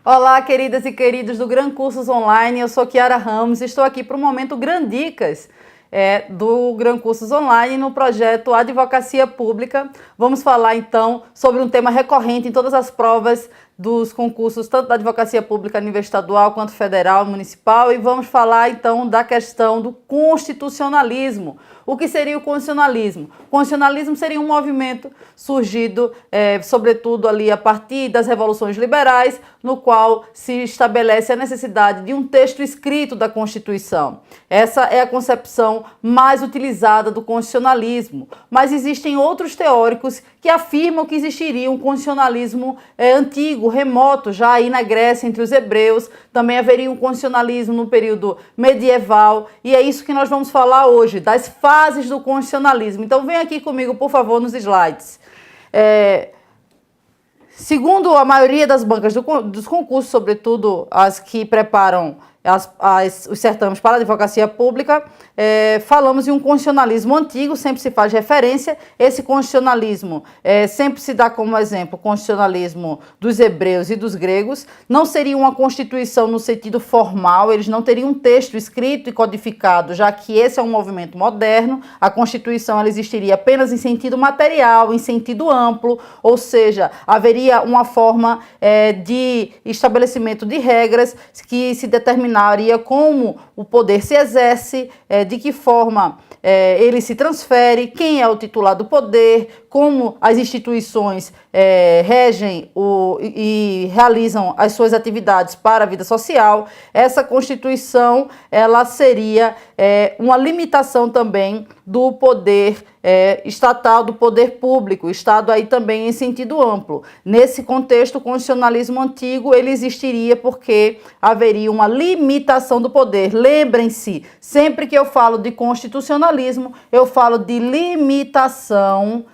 Olá, queridas e queridos do Gran Cursos Online, eu sou Kiara Ramos e estou aqui para o Momento Grandicas do Gran Cursos Online no projeto Advocacia Pública. Vamos falar então sobre um tema recorrente em todas as provas dos concursos, tanto da advocacia pública a nível estadual quanto federal, municipal, e vamos falar então da questão do constitucionalismo. O que seria o constitucionalismo? O constitucionalismo seria um movimento surgido, sobretudo ali a partir das revoluções liberais, no qual se estabelece a necessidade de um texto escrito da Constituição. Essa é a concepção mais utilizada do constitucionalismo, mas existem outros teóricos que afirmam que existiria um constitucionalismo antigo, remoto, já aí na Grécia, entre os hebreus. Também haveria um constitucionalismo no período medieval, e é isso que nós vamos falar hoje, das fases do constitucionalismo. Então vem aqui comigo, por favor, nos slides. Segundo a maioria das bancas dos concursos, sobretudo as que preparam os certames para a advocacia pública, falamos em um constitucionalismo antigo, sempre se faz referência. Esse constitucionalismo sempre se dá como exemplo o constitucionalismo dos hebreus e dos gregos. Não seria uma constituição no sentido formal, eles não teriam um texto escrito e codificado, já que esse é um movimento moderno. A Constituição ela existiria apenas em sentido material, em sentido amplo, ou seja, haveria uma forma de estabelecimento de regras que se determinaria como o poder se exerce, de que forma ele se transfere, quem é o titular do poder, como as instituições regem e realizam as suas atividades para a vida social. Essa Constituição ela seria uma limitação também do poder estatal, do poder público, o Estado aí também em sentido amplo. Nesse contexto, o constitucionalismo antigo ele existiria porque haveria uma limitação do poder. Lembrem-se, sempre que eu falo de constitucionalismo, eu falo de limitação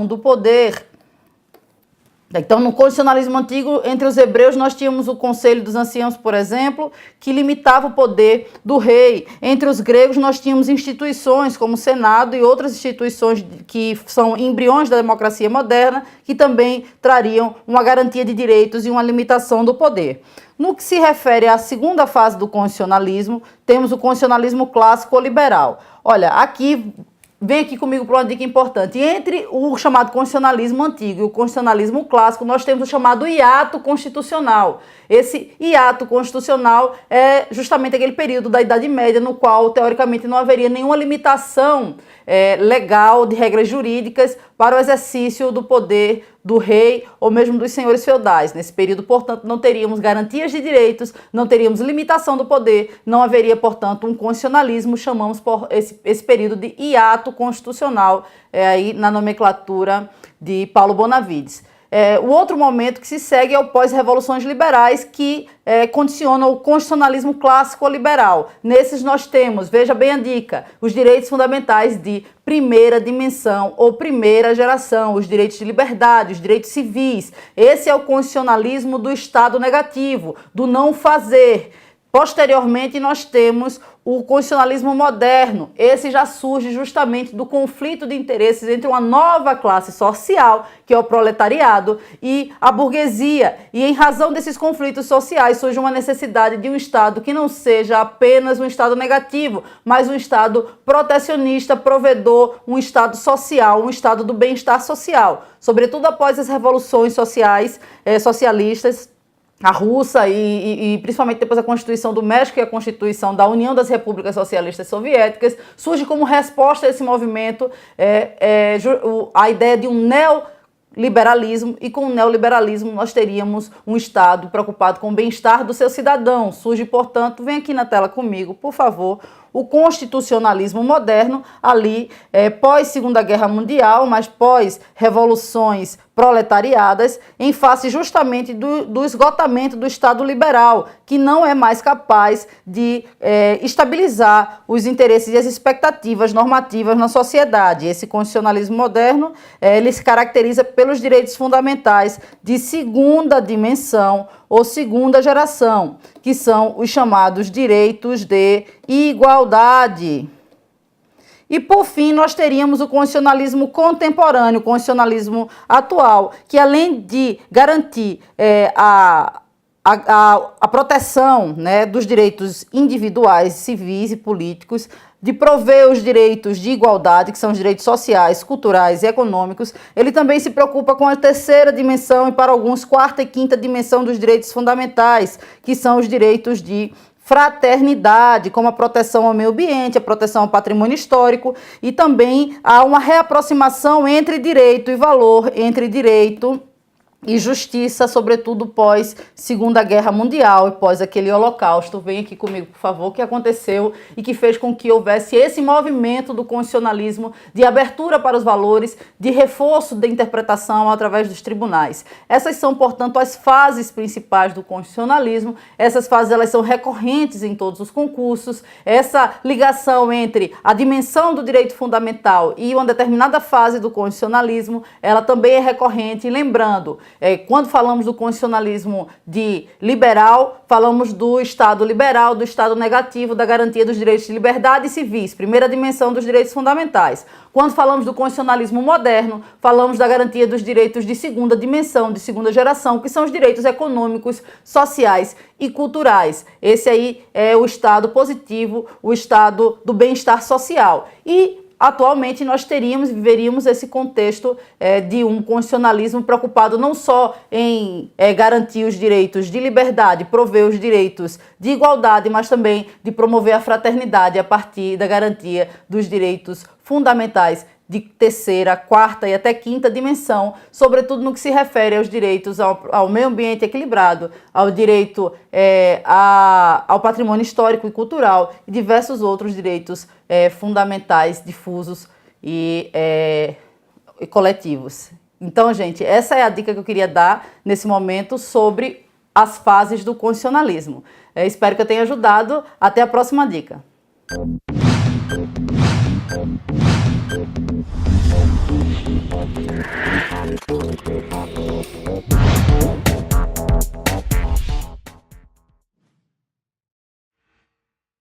do poder. Então, no constitucionalismo antigo, entre os hebreus, nós tínhamos o Conselho dos Anciãos, por exemplo, que limitava o poder do rei. Entre os gregos, nós tínhamos instituições como o Senado e outras instituições que são embriões da democracia moderna, que também trariam uma garantia de direitos e uma limitação do poder. No que se refere à segunda fase do constitucionalismo, temos o constitucionalismo clássico ou liberal. Olha, vem aqui comigo para uma dica importante. Entre o chamado constitucionalismo antigo e o constitucionalismo clássico, nós temos o chamado hiato constitucional. Esse hiato constitucional é justamente aquele período da Idade Média no qual, teoricamente, não haveria nenhuma limitação legal de regras jurídicas para o exercício do poder do rei ou mesmo dos senhores feudais. Nesse período, portanto, não teríamos garantias de direitos, não teríamos limitação do poder, não haveria, portanto, um constitucionalismo, chamamos por esse período de hiato constitucional, aí na nomenclatura de Paulo Bonavides. O outro momento que se segue é o pós-revoluções liberais, que condiciona o constitucionalismo clássico ou liberal. Nesses nós temos, veja bem a dica, os direitos fundamentais de primeira dimensão ou primeira geração, os direitos de liberdade, os direitos civis. Esse é o constitucionalismo do Estado negativo, do não fazer. Posteriormente, nós temos o constitucionalismo moderno. Esse já surge justamente do conflito de interesses entre uma nova classe social, que é o proletariado, e a burguesia. E em razão desses conflitos sociais surge uma necessidade de um Estado que não seja apenas um Estado negativo, mas um Estado protecionista, provedor, um Estado social, um Estado do bem-estar social. Sobretudo após as revoluções socialistas, a russa e principalmente depois a Constituição do México e a Constituição da União das Repúblicas Socialistas Soviéticas, surge como resposta a esse movimento a ideia de um neoliberalismo, e com o neoliberalismo nós teríamos um Estado preocupado com o bem-estar do seu cidadão. Surge, portanto, vem aqui na tela comigo, por favor, o constitucionalismo moderno, ali pós-Segunda Guerra Mundial, mas pós-revoluções proletariadas, em face justamente do esgotamento do Estado liberal, que não é mais capaz de estabilizar os interesses e as expectativas normativas na sociedade. Esse constitucionalismo moderno, ele se caracteriza pelos direitos fundamentais de segunda dimensão ou segunda geração, que são os chamados direitos de igualdade. E, por fim, nós teríamos o constitucionalismo contemporâneo, o constitucionalismo atual, que além de garantir a proteção, né, dos direitos individuais, civis e políticos, de prover os direitos de igualdade, que são os direitos sociais, culturais e econômicos, ele também se preocupa com a terceira dimensão e, para alguns, quarta e quinta dimensão dos direitos fundamentais, que são os direitos de fraternidade, como a proteção ao meio ambiente, a proteção ao patrimônio histórico, e também há uma reaproximação entre direito e valor, entre direito e justiça, sobretudo pós Segunda Guerra Mundial e pós aquele holocausto. Vem aqui comigo, por favor, que aconteceu e que fez com que houvesse esse movimento do constitucionalismo de abertura para os valores, de reforço da interpretação através dos tribunais. Essas são, portanto, as fases principais do constitucionalismo. Essas fases, elas são recorrentes em todos os concursos. Essa ligação entre a dimensão do direito fundamental e uma determinada fase do constitucionalismo, ela também é recorrente. Lembrando, quando falamos do constitucionalismo de liberal, falamos do Estado liberal, do Estado negativo, da garantia dos direitos de liberdade e civis, primeira dimensão dos direitos fundamentais. Quando falamos do constitucionalismo moderno, falamos da garantia dos direitos de segunda dimensão, de segunda geração, que são os direitos econômicos, sociais e culturais. Esse aí é o Estado positivo, o Estado do bem-estar social. E atualmente nós viveríamos esse contexto de um constitucionalismo preocupado não só em garantir os direitos de liberdade, prover os direitos de igualdade, mas também de promover a fraternidade a partir da garantia dos direitos fundamentais de terceira, quarta e até quinta dimensão, sobretudo no que se refere aos direitos ao meio ambiente equilibrado, ao direito ao patrimônio histórico e cultural e diversos outros direitos fundamentais, difusos e coletivos. Então, gente, essa é a dica que eu queria dar nesse momento sobre as fases do constitucionalismo. Espero que eu tenha ajudado. Até a próxima dica.